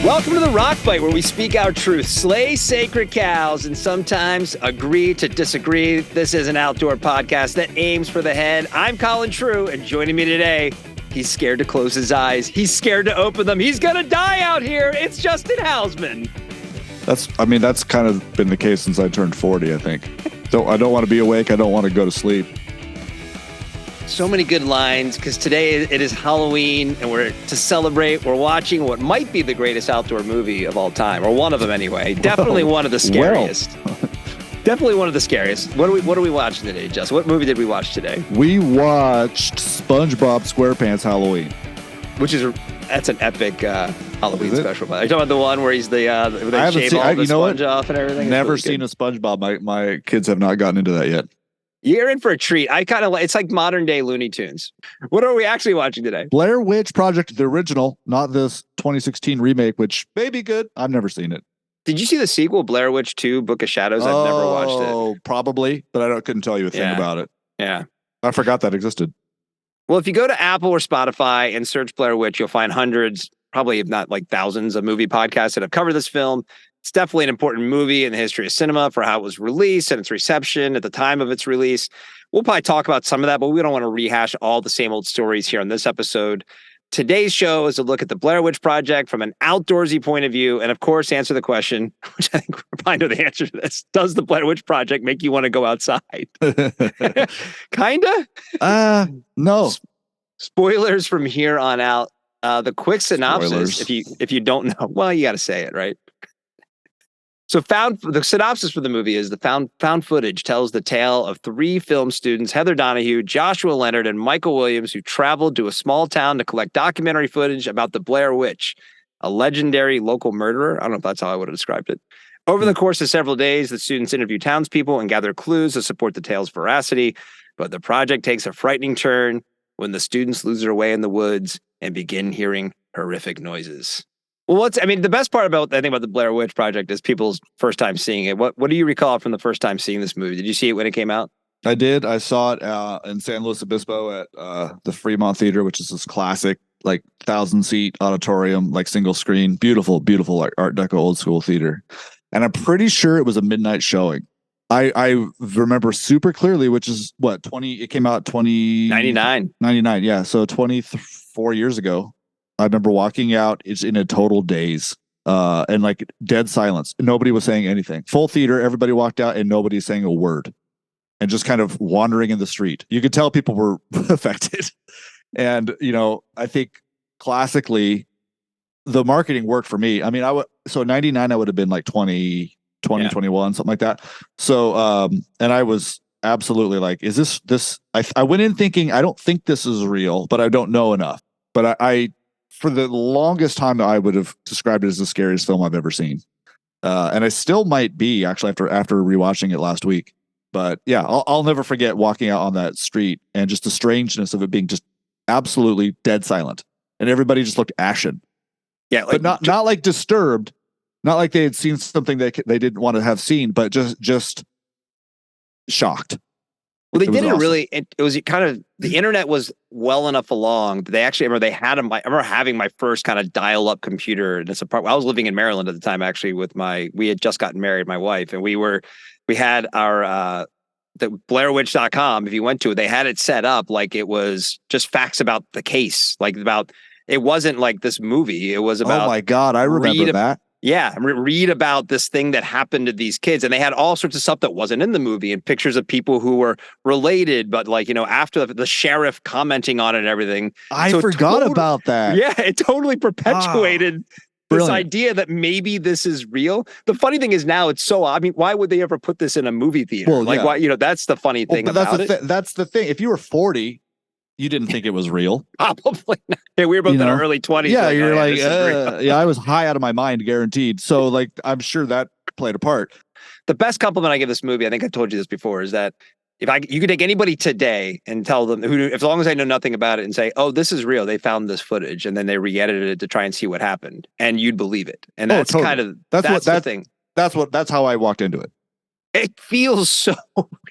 Welcome to the Rock Bite, where we speak our truth, slay sacred cows, and sometimes agree to disagree. This is an outdoor podcast that aims for the head. I'm Colin True, and joining me today, he's scared to close his eyes. He's scared to open them. He's going to die out here. It's Justin Hausman. That's kind of been the case since I turned 40, I think. I don't want to be awake. I don't want to go to sleep. So many good lines, because today it is Halloween, and we're to celebrate. We're watching what might be the greatest outdoor movie of all time, or one of them anyway. Definitely one of the scariest. Definitely one of the scariest. What are we watching today, Justin? What movie did we watch today? We watched SpongeBob SquarePants Halloween, That's an epic Halloween special. Are you talking about the one where he's they shave all the sponge off and everything? Never seen a SpongeBob. My kids have not gotten into that yet. You're in for a treat. It's like modern day Looney Tunes. What are we actually watching today? Blair Witch Project, the original, not this 2016 remake, which may be good. I've never seen it. Did you see the sequel, Blair Witch 2, Book of Shadows? I've never watched it. Oh, probably, but I couldn't tell you a thing about it. Yeah. I forgot that existed. Well, if you go to Apple or Spotify and search Blair Witch, you'll find hundreds, probably if not like thousands of movie podcasts that have covered this film. It's definitely an important movie in the history of cinema for how it was released and its reception at the time of its release. We'll probably talk about some of that, but we don't want to rehash all the same old stories here on this episode. Today's show is a look at the Blair Witch Project from an outdoorsy point of view, and of course, answer the question, which I think we probably know the answer to this. Does the Blair Witch Project make you want to go outside? Kinda? No. Spoilers from here on out. The quick synopsis, if you don't know, well, you got to say it, right? So the synopsis for the movie is the found footage tells the tale of three film students, Heather Donahue, Joshua Leonard, and Michael Williams, who traveled to a small town to collect documentary footage about the Blair Witch, a legendary local murderer. I don't know if that's how I would have described it. Over the course of several days, the students interview townspeople and gather clues to support the tale's veracity. But the project takes a frightening turn when the students lose their way in the woods and begin hearing horrific noises. Well, the best part about the Blair Witch Project is people's first time seeing it. What do you recall from the first time seeing this movie? Did you see it when it came out? I did. I saw it in San Luis Obispo at the Fremont Theater, which is this classic, like 1,000-seat auditorium, like single screen, beautiful, like Art Deco old school theater. And I'm pretty sure it was a midnight showing. I remember super clearly, which is it came out 99. Yeah. So 24 years ago. I remember walking out, it's in a total daze, and like dead silence. Nobody was saying anything. Full theater, everybody walked out and nobody's saying a word, and just kind of wandering in the street. You could tell people were affected. And, I think classically the marketing worked for me. I mean, so 99, I would have been like 20, 21, something like that. So, and I was absolutely like, is this, I went in thinking, I don't think this is real, but I don't know enough. But I for the longest time, I would have described it as the scariest film I've ever seen. And I still might be, actually, after rewatching it last week. But yeah, I'll never forget walking out on that street and just the strangeness of it being just absolutely dead silent. And everybody just looked ashen. Yeah, but not like disturbed, not like they had seen something they didn't want to have seen, but just shocked. Well, they did it really. It was kind of, the internet was well enough along. They actually, I remember having my first kind of dial-up computer in this apartment. I was living in Maryland at the time, actually, we had just gotten married, my wife, and we had our the BlairWitch.com. If you went to it, they had it set up like it was just facts about the case, it wasn't like this movie. It was about. Oh my God, I remember that. Yeah, read about this thing that happened to these kids. And they had all sorts of stuff that wasn't in the movie and pictures of people who were related, but after the sheriff commenting on it and everything. I forgot about that. Yeah, it totally perpetuated this idea that maybe this is real. The funny thing is now it's so, why would they ever put this in a movie theater? Well, why, that's the funny thing about it. That's the thing. If you were 40, you didn't think it was real. Probably not. Yeah, we were both in our early 20s. Yeah, you're I was high out of my mind, guaranteed. So I'm sure that played a part. The best compliment I give this movie, I think I told you this before, is that you could take anybody today and tell them, as long as I know nothing about it, and say, "Oh, this is real. They found this footage, and then they re-edited it to try and see what happened," and you'd believe it. And that's totally. That's the thing. That's how I walked into it. It feels so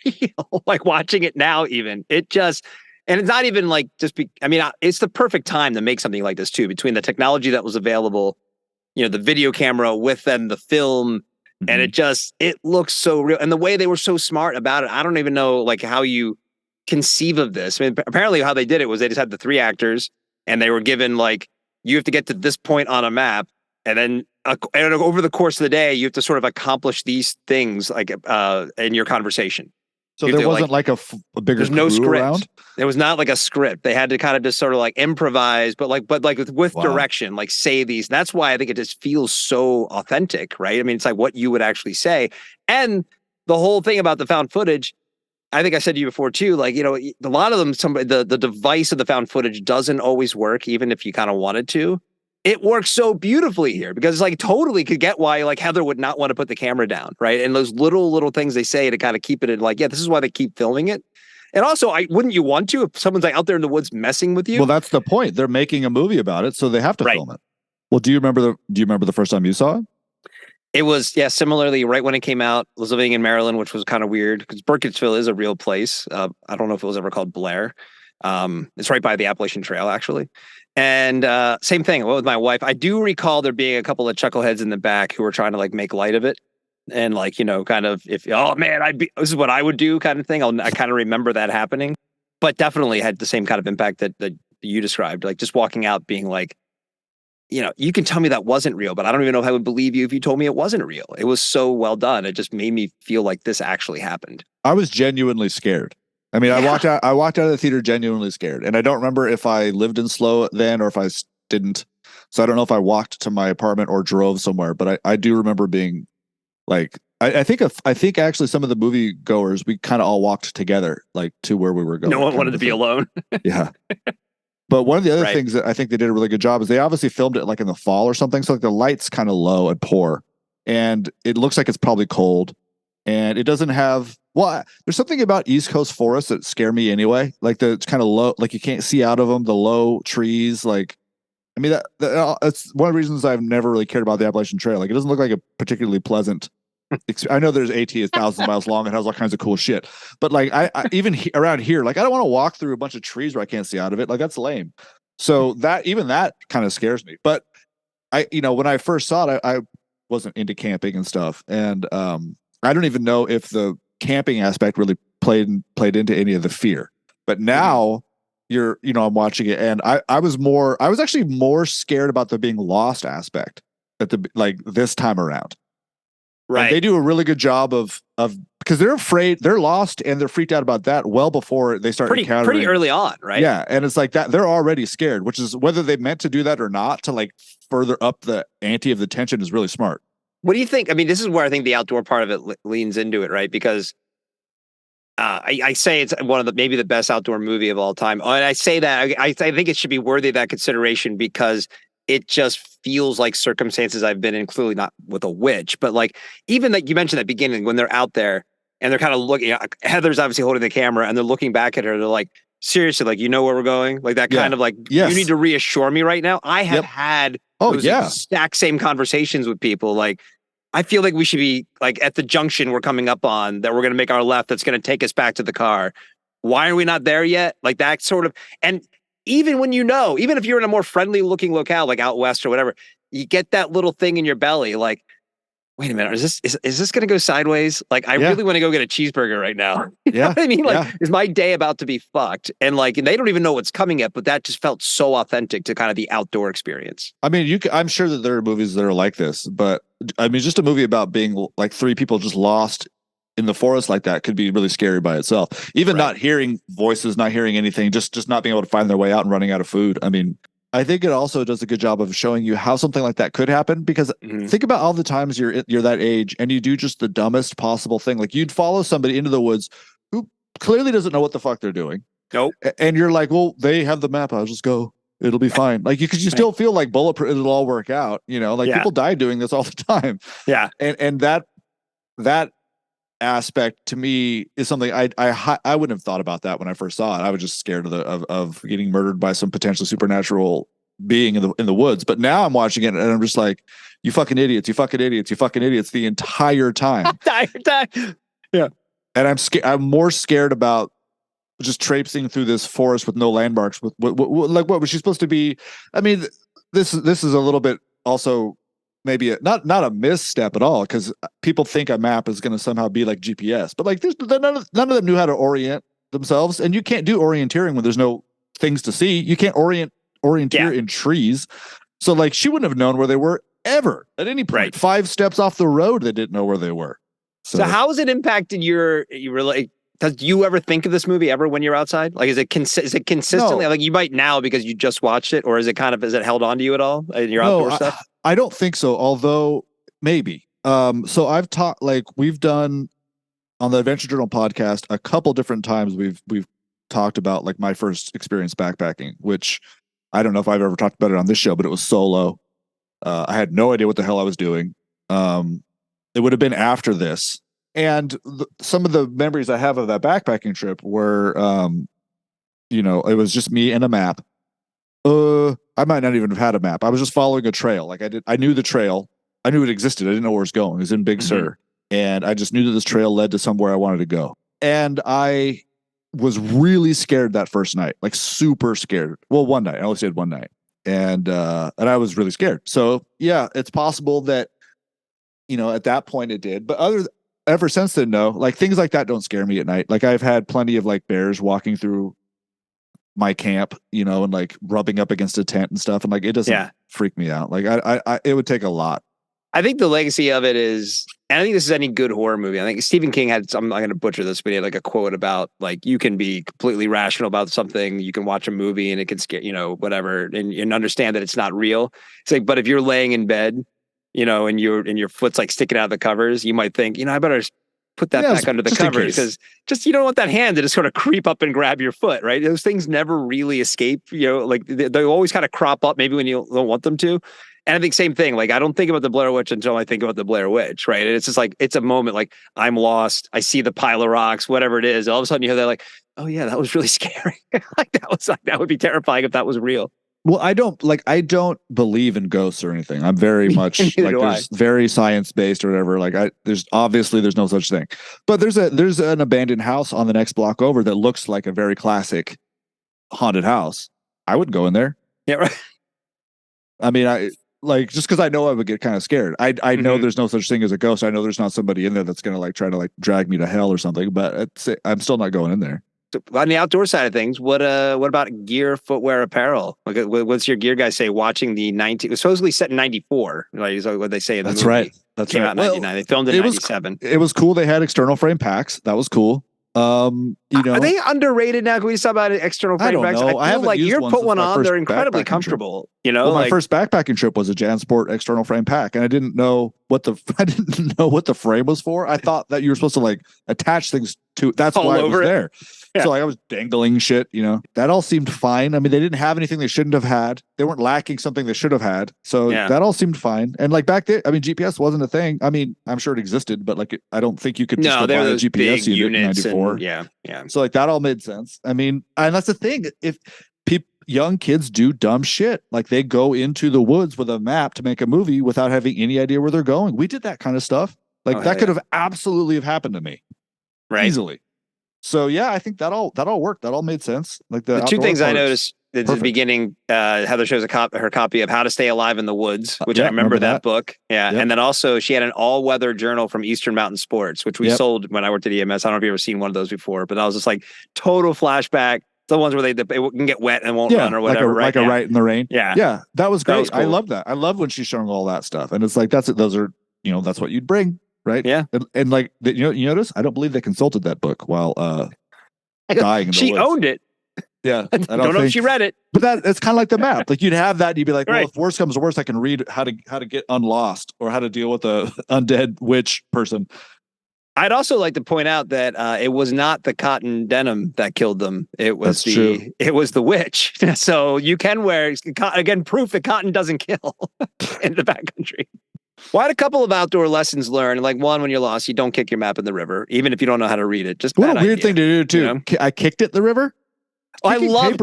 real, like watching it now. Even it just. And it's not even like it's the perfect time to make something like this too, between the technology that was available, the video camera with then the film. And it looks so real. And the way they were so smart about it, I don't even know like how you conceive of this. I mean, apparently how they did it was they just had the 3 actors and they were given like, you have to get to this point on a map. And then and over the course of the day, you have to sort of accomplish these things like in your conversation. So there wasn't like a bigger there's no script around? There was not like a script. They had to kind of just sort of like improvise, but with direction, like say these. That's why I think it just feels so authentic, right? I mean, it's like what you would actually say. And the whole thing about the found footage, I think I said to you before too, like, a lot of them, the device of the found footage doesn't always work, even if you kind of wanted to. It works so beautifully here because it's like totally could get why like Heather would not want to put the camera down, right? And those little things they say to kind of keep it in like, yeah, this is why they keep filming it. And also, wouldn't you want to if someone's like out there in the woods messing with you? Well, that's the point. They're making a movie about it, so they have to film it. Well, do you remember the first time you saw it? It was, similarly, right when it came out, I was living in Maryland, which was kind of weird because Burkittsville is a real place. I don't know if it was ever called Blair. It's right by the Appalachian Trail, actually. And same thing with my wife. I do recall there being a couple of chuckleheads in the back who were trying to like make light of it. And like, kind of this is what I would do kind of thing. I kind of remember that happening, but definitely had the same kind of impact that you described, like just walking out being like, you can tell me that wasn't real, but I don't even know if I would believe you if you told me it wasn't real. It was so well done. It just made me feel like this actually happened. I was genuinely scared. I mean, I walked out of the theater genuinely scared, and I don't remember if I lived in SLO then or if I didn't. So I don't know if I walked to my apartment or drove somewhere, but I do remember being like, I think actually some of the movie goers, we kind of all walked together, like to where we were going. No one wanted to be alone. Yeah. But one of the other things that I think they did a really good job is they obviously filmed it like in the fall or something. So like the light's kind of low and poor, and it looks like it's probably cold, and it doesn't have. Well, there's something about East Coast forests that scare me anyway. Like it's kind of low, like you can't see out of them, the low trees. Like, I mean, that's one of the reasons I've never really cared about the Appalachian Trail. Like, it doesn't look like a particularly pleasant. I know there's AT 1,000 miles long and has all kinds of cool shit, but like I even around here, like I don't want to walk through a bunch of trees where I can't see out of it. Like that's lame. So that kind of scares me. But when I first saw it, I wasn't into camping and stuff, and I don't even know if the camping aspect really played into any of the fear. But now I'm watching it, and I was actually more scared about the being lost aspect at this time around. Right. And they do a really good job of because they're afraid, they're lost and they're freaked out about that well before they start encountering. Pretty early on, right? Yeah. And it's like that they're already scared, which is whether they meant to do that or not to like further up the ante of the tension is really smart. What do you think? I mean, this is where I think the outdoor part of it leans into it, right? Because I say it's one of maybe the best outdoor movie of all time. And I say that I think it should be worthy of that consideration because it just feels like circumstances I've been in, clearly not with a witch, but like even like you mentioned at the beginning when they're out there and they're kind of looking, Heather's obviously holding the camera and they're looking back at her. They're like, seriously, like, you know where we're going? Like that kind of like, you need to reassure me right now. I have had those exact same conversations with people. Like, I feel like we should be like at the junction we're coming up on that we're going to make our left. That's going to take us back to the car. Why are we not there yet? Like that sort of, and even when even if you're in a more friendly looking locale, like out west or whatever, you get that little thing in your belly. Like, wait a minute, is this going to go sideways? Like, I really want to go get a cheeseburger right now. You know what I mean? Like, is my day about to be fucked? And like, they don't even know what's coming yet, but that just felt so authentic to kind of the outdoor experience. I mean, I'm sure that there are movies that are like this, but I mean, just a movie about being like 3 people just lost in the forest like that could be really scary by itself. Even not hearing voices, not hearing anything, just not being able to find their way out and running out of food. I mean, I think it also does a good job of showing you how something like that could happen, because think about all the times you're that age and you do just the dumbest possible thing. Like you'd follow somebody into the woods who clearly doesn't know what the fuck they're doing. Nope. And you're like, well, they have the map. I'll just go. It'll be fine. Like you still feel like bulletproof. It'll all work out. Like people die doing this all the time. Yeah. And that aspect to me is something I wouldn't have thought about that when I first saw it. I was just scared of getting murdered by some potentially supernatural being in the woods. But now I'm watching it and I'm just like, you fucking idiots, you fucking idiots, you fucking idiots the entire time. Yeah. And I'm more scared about just traipsing through this forest with no landmarks. With what was she supposed to be? I mean, this is a little bit also maybe not a misstep at all, because people think a map is going to somehow be like GPS, but like none of them knew how to orient themselves, and you can't do orienteering when there's no things to see. You can't orienteer in trees. So like she wouldn't have known where they were ever at any point. Right. 5 steps off the road, they didn't know where they were. So how has it impacted your like? Does you ever think of this movie ever when you're outside? Like, is it consistently like you might now because you just watched it, or is it held on to you at all in your outdoor stuff? I don't think so. Although maybe. So I've taught, like, we've done on the Adventure Journal podcast a couple different times. We've talked about like my first experience backpacking, which I don't know if I've ever talked about it on this show, but it was solo. I had no idea what the hell I was doing. It would have been after this. And some of the memories I have of that backpacking trip were, it was just me and a map. I might not even have had a map. I was just following a trail. Like I knew the trail. I knew it existed. I didn't know where it was going. It was in Big Sur. And I just knew that this trail led to somewhere I wanted to go. And I was really scared that first night, like super scared. Well, one night. I only stayed one night. And I was really scared. So yeah, it's possible that, at that point it did. But ever since then, no, like things like that don't scare me at night. Like I've had plenty of like bears walking through my camp, and like rubbing up against a tent and stuff. And like, it doesn't freak me out. Like it would take a lot. I think the legacy of it is, and I think this is any good horror movie. I think Stephen King I'm not going to butcher this, but he had like a quote about like, you can be completely rational about something. You can watch a movie and it can scare, whatever, and understand that it's not real. It's like, but if you're laying in bed, and your foot's like sticking out of the covers, you might think, I better put that back under the covers, because just you don't want that hand to just sort of creep up and grab your foot, right? Those things never really escape, like they always kind of crop up maybe when you don't want them to. And I think same thing, like I don't think about the Blair Witch until I think about the Blair Witch, right? And it's just like, it's a moment like I'm lost, I see the pile of rocks, whatever it is. All of a sudden you hear that like, oh yeah, that was really scary. Like that would be terrifying if that was real. Well, I don't believe in ghosts or anything. I'm very much like there's very science-based or whatever. Like there's no such thing. But there's an abandoned house on the next block over that looks like a very classic haunted house. I wouldn't go in there. Yeah, right. I mean, just because I know I would get kind of scared. I know there's no such thing as a ghost. I know there's not somebody in there that's gonna like try to like drag me to hell or something, but I'm still not going in there. So on the outdoor side of things, what about gear, footwear, apparel? Like, what's your gear guy say? Watching the it was supposedly set in '94, like is what they say in the movie. Right. That's came right. out in '99. They filmed it in '97. It was cool. They had external frame packs. That was cool. Are they underrated now? Can we talk about external frame packs? I feel like you put one on; they're incredibly comfortable. Well, my first backpacking trip was a JanSport external frame pack, and I didn't know what the frame was for. I thought that you were supposed to like attach things to. That's why it was there. Yeah. So like I was dangling shit. That all seemed fine. I mean, they didn't have anything they shouldn't have had. They weren't lacking something they should have had. So that all seemed fine. And like back then, I mean, GPS wasn't a thing. I mean, I'm sure it existed, but like I don't think you could just buy a GPS unit in '94. Yeah. So like that all made sense. I mean, and that's the thing. If young kids do dumb shit, like they go into the woods with a map to make a movie without having any idea where they're going. We did that kind of stuff. Like that could have absolutely have happened to me, right? Easily. So yeah, I think that all worked. That all made sense. Like the two things I noticed at the beginning, Heather shows her copy of How to Stay Alive in the Woods, which I remember that book. Yeah. Yep. And then also she had an all-weather journal from Eastern Mountain Sports, which we sold when I worked at EMS. I don't know if you've ever seen one of those before, but that was just like total flashback. The ones where it can get wet and won't run or whatever. Like a right in the rain. Yeah. Yeah. That was great. That was cool. I love that. I love when she's showing all that stuff. And it's like, those are, that's what you'd bring. Right. Yeah. And like, you notice, I don't believe they consulted that book while, dying in the she woods. owned it. Yeah. I don't know if she read it. But it's kind of like the map. Like you'd have that and you'd be like, well, if worse comes to worse, I can read how to get unlost or how to deal with a undead witch person. I'd also like to point out that it was not the cotton denim that killed them. It was it was the witch. So you can wear, again, proof that cotton doesn't kill in the backcountry. Well, I had a couple of outdoor lessons learned. Like one, when you're lost, you don't kick your map in the river, even if you don't know how to read it. Just what a weird thing to do too. I kicked it in the river. I love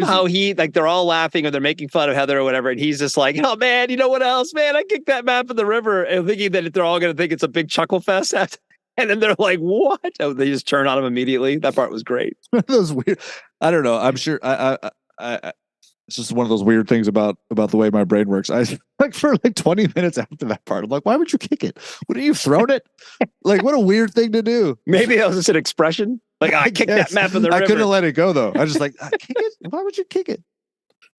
how they're all laughing or they're making fun of Heather or whatever, and he's just like, oh man, you know what else, man? I kicked that map in the river, and thinking that they're all going to think it's a big chuckle fest. And then they're like, what? Oh, they just turn on him immediately. That part was great. That was weird. I don't know. I'm sure. It's just one of those weird things about the way my brain works. I like for like 20 minutes after that part, I'm like, why would you kick it? Wouldn't you thrown it? Like, what a weird thing to do. Maybe that was just an expression. Like, I kicked that map in the river. I couldn't let it go though. I just like, kick it. Why would you kick it?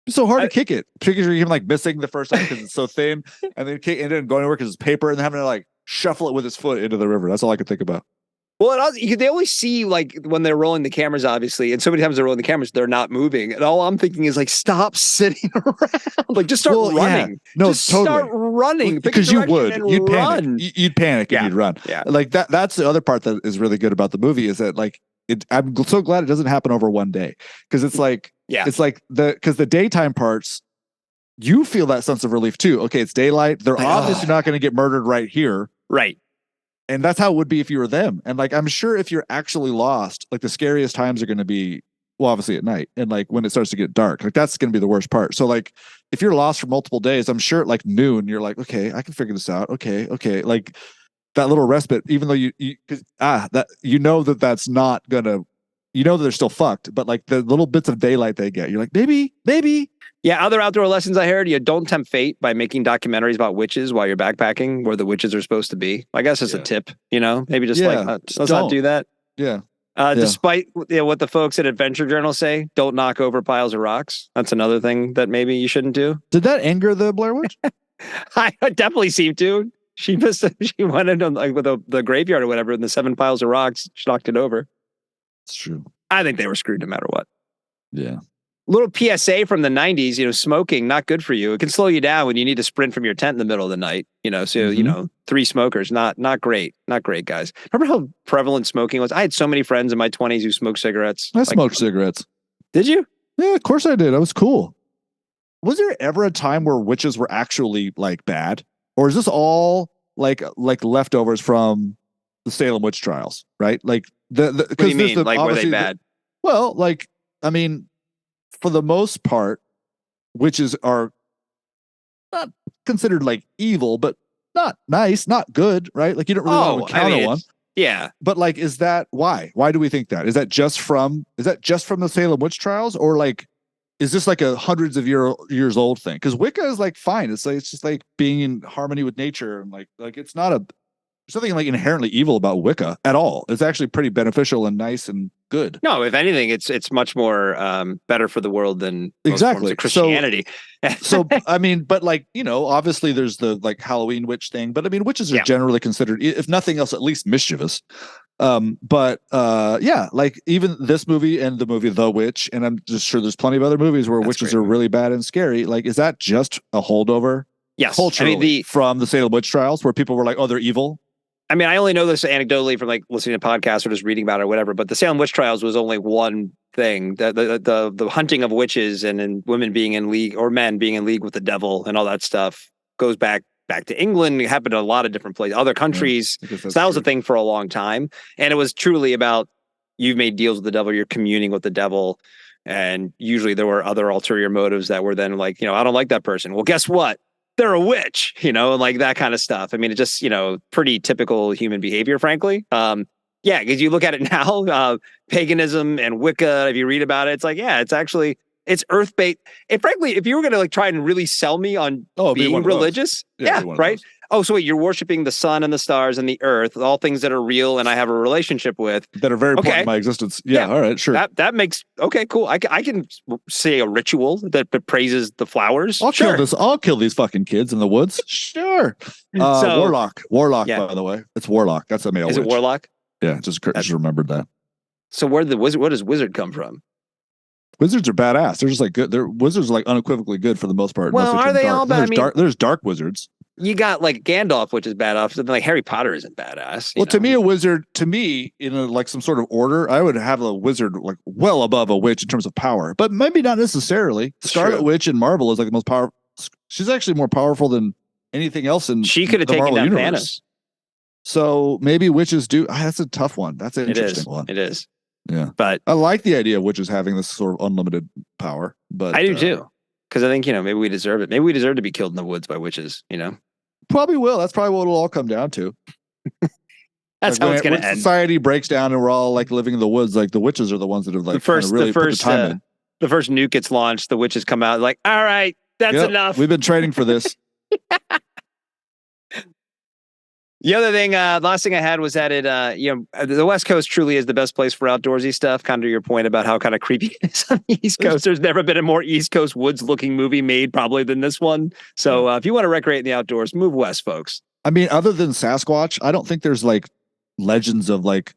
It's so hard to kick it. Particularly him like missing the first time because it's so thin, and then kick and then going to work because it's paper, and having to like shuffle it with his foot into the river. That's all I could think about. Well, they always see like when they're rolling the cameras, obviously, and so many times they're rolling the cameras, they're not moving. And all I'm thinking is like, stop sitting around. Like, just start running. Yeah. No, just start running because you would. You'd run. panic. You'd panic and you'd run. Yeah, like that. That's the other part that is really good about the movie is that like I'm so glad it doesn't happen over one day because it's like it's like because the daytime parts. You feel that sense of relief too. Okay, it's daylight. They're obviously not going to get murdered right here. Right. And that's how it would be if you were them. And like, I'm sure if you're actually lost, like the scariest times are going to be, well, obviously at night. And like when it starts to get dark, like that's going to be the worst part. So like, if you're lost for multiple days, I'm sure at like noon, you're like, okay, I can figure this out. Okay. Like that little respite, even though that that's not going to, that they're still fucked, but like the little bits of daylight they get, you're like, maybe. Yeah, other outdoor lessons I heard, don't tempt fate by making documentaries about witches while you're backpacking where the witches are supposed to be. I guess it's a tip, maybe just let's not do that. Yeah. Despite what the folks at Adventure Journal say, don't knock over piles of rocks. That's another thing that maybe you shouldn't do. Did that anger the Blair Witch? I definitely seemed to. She went into like with the graveyard or whatever, and the 7 piles of rocks, she knocked it over. It's true. I think they were screwed no matter what. Yeah. Little PSA from the 90s, smoking, not good for you. It can slow you down when you need to sprint from your tent in the middle of the night, so, 3 smokers, not great. Not great, guys. Remember how prevalent smoking was? I had so many friends in my 20s who smoked cigarettes. I smoked cigarettes. Did you? Yeah, of course I did. I was cool. Was there ever a time where witches were actually like bad? Or is this all like leftovers from the Salem witch trials, right? Like what do you mean? Like, were they bad? Well, like, I mean, for the most part, witches are not considered like evil, but not nice, not good, right? Like you don't really want to encounter one. Yeah. But like, is that why? Why do we think that? Is that just from the Salem witch trials, or like, is this like a hundreds of years old thing? Because Wicca is like fine. It's just like being in harmony with nature, and like it's not there's nothing like inherently evil about Wicca at all. It's actually pretty beneficial and nice and good. No, if anything, it's much more better for the world than exactly most forms of Christianity. So I mean, but like obviously there's the like Halloween witch thing, but I mean witches are generally considered, if nothing else, at least mischievous. Like even this movie and the movie The Witch, and I'm just sure there's plenty of other movies where witches are really bad and scary. Like, is that just a holdover? Yes, culturally from the Salem witch trials, where people were like, "Oh, they're evil." I mean, I only know this anecdotally from like listening to podcasts or just reading about it or whatever, but the Salem witch trials was only one thing. The hunting of witches and women being in league, or men being in league with the devil and all that stuff goes back to England. It happened in a lot of different places, other countries. So that was a thing for a long time. And it was truly about, you've made deals with the devil, you're communing with the devil. And usually there were other ulterior motives that were then like, I don't like that person. Well, guess what? They're a witch, and like that kind of stuff. I mean, it's just, pretty typical human behavior, frankly. Because you look at it now, paganism and Wicca, if you read about it, it's like, it's earth-based. And frankly, if you were going to like try and really sell me on being religious, right? Oh, so wait, you're worshiping the sun and the stars and the earth, all things that are real and I have a relationship with. That are very important in my existence. Yeah, all right, sure. That makes, okay, cool. I can say a ritual that praises the flowers. I'll kill these fucking kids in the woods. Sure. Warlock, by the way. It's Warlock. That's a male witch. Is it Warlock? Yeah, just remembered that. So where does wizard come from? Wizards are badass. They're just like good. Wizards are like unequivocally good for the most part. Well, are they all bad? There's dark wizards. You got like Gandalf, which is badass. Something like Harry Potter isn't badass. Well, to me, a wizard, in like some sort of order, I would have a wizard like well above a witch in terms of power, but maybe not necessarily. Scarlet Witch in Marvel is like the most powerful. She's actually more powerful than anything else in she could have taken down Thanos. So maybe witches do. That's a tough one. That's an interesting one. It is. Yeah, but I like the idea of witches having this sort of unlimited power. But I do too, because I think maybe we deserve it. Maybe we deserve to be killed in the woods by witches. Probably will. That's probably what it'll all come down to. That's how it's going to end. Society breaks down and we're all like living in the woods. Like the witches are the ones that have like really put the time in. the first nuke gets launched, the witches come out like, all right, that's enough. We've been training for this. The other thing, last thing I had was that the West Coast truly is the best place for outdoorsy stuff. Kind of your point about how kind of creepy it is on the East Coast. There's never been a more East Coast woods looking movie made probably than this one. So if you want to recreate in the outdoors, move west, folks. I mean, other than Sasquatch, I don't think there's like legends of like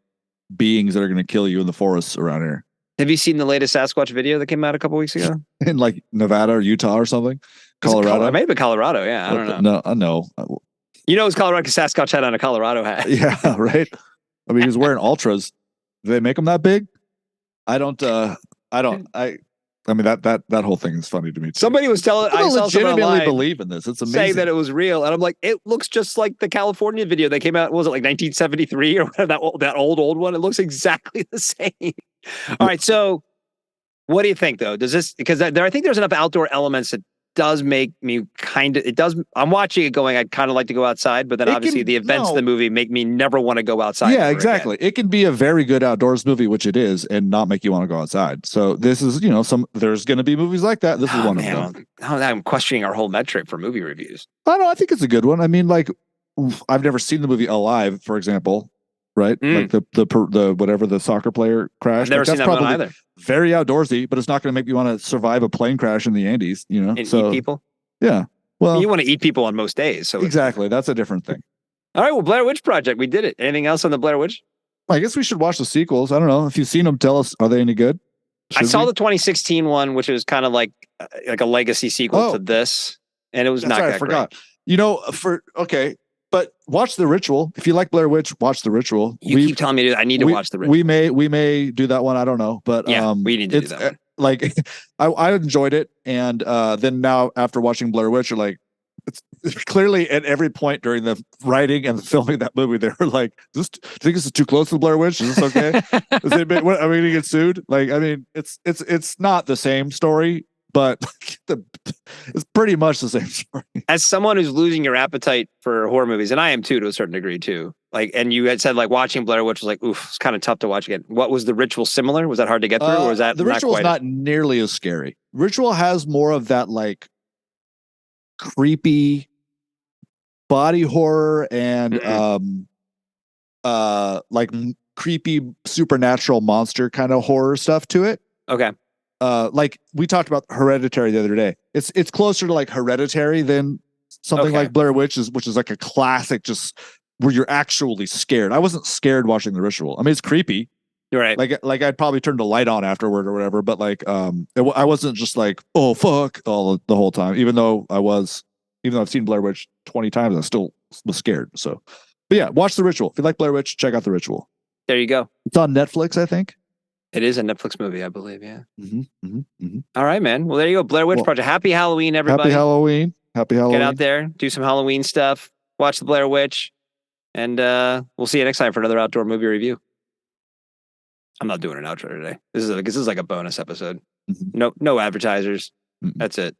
beings that are going to kill you in the forests around here. Have you seen the latest Sasquatch video that came out a couple weeks ago? In like Nevada or Utah or something? Colorado? Maybe Colorado, yeah. I don't know. No, I know. You know it's Colorado because Sasquatch had on a Colorado hat. Yeah, right? I mean, he was wearing ultras. Do they make them that big? I mean, that whole thing is funny to me too. Somebody was telling, I legitimately believe in this. It's amazing. Saying that it was real. And I'm like, it looks just like the California video that came out, what was it, like 1973 or whatever, that old one? It looks exactly the same. All right, so what do you think, though? Does this, because I think there's enough outdoor elements that does make me I'm watching it going, I'd kind of like to go outside, but then obviously the events of the movie make me never want to go outside. Yeah, exactly. It can be a very good outdoors movie, which it is, and not make you want to go outside. So this is, there's going to be movies like that. This is one of them. I'm questioning our whole metric for movie reviews. I think it's a good one. I mean, like, I've never seen the movie Alive, for example. Right, like the whatever the soccer player crash. I've never seen that one either. Very outdoorsy, but it's not going to make you want to survive a plane crash in the Andes. And eat people. Yeah, well, you want to eat people on most days. So exactly, that's a different thing. All right, well, Blair Witch Project, we did it. Anything else on the Blair Witch? I guess we should watch the sequels. I don't know if you've seen them. Tell us, are they any good? I saw the 2016 one, which was kind of like a legacy sequel to this, and it was not. I forgot. Great. But watch The Ritual. If you like Blair Witch, watch The Ritual. You keep telling me I need to watch The Ritual. We may do that one. I don't know, but we need to do that one. Like, I enjoyed it, and then now after watching Blair Witch, you're like, it's clearly at every point during the writing and the filming of that movie, they were like, do you think this is too close to Blair Witch? Is this okay? Are we going to get sued? Like, I mean, it's not the same story, but it's pretty much the same story. As someone who's losing your appetite for horror movies, and I am too, to a certain degree too. Like, and you had said like watching Blair Witch was like, oof, it's kind of tough to watch again. What was The Ritual similar? Was that hard to get through, or was that The Ritual is not nearly as scary? Ritual has more of that like creepy body horror and like creepy supernatural monster kind of horror stuff to it. Okay. Like we talked about Hereditary the other day. It's closer to like Hereditary than something like Blair Witch which is like a classic, just where you're actually scared. I wasn't scared watching The Ritual. I mean, it's creepy. You're right. Like I'd probably turn the light on afterward or whatever, but like I wasn't just like, oh fuck the whole time. Even though I've seen Blair Witch 20 times, I still was scared. So, but yeah, watch The Ritual. If you like Blair Witch, check out The Ritual. There you go. It's on Netflix, I think. It is a Netflix movie, I believe. Yeah. All right, man. Well, there you go. Blair Witch Project. Happy Halloween, everybody. Happy Halloween. Get out there, do some Halloween stuff, watch the Blair Witch, and we'll see you next time for another outdoor movie review. I'm not doing an outro today. This is like a bonus episode. No advertisers. That's it.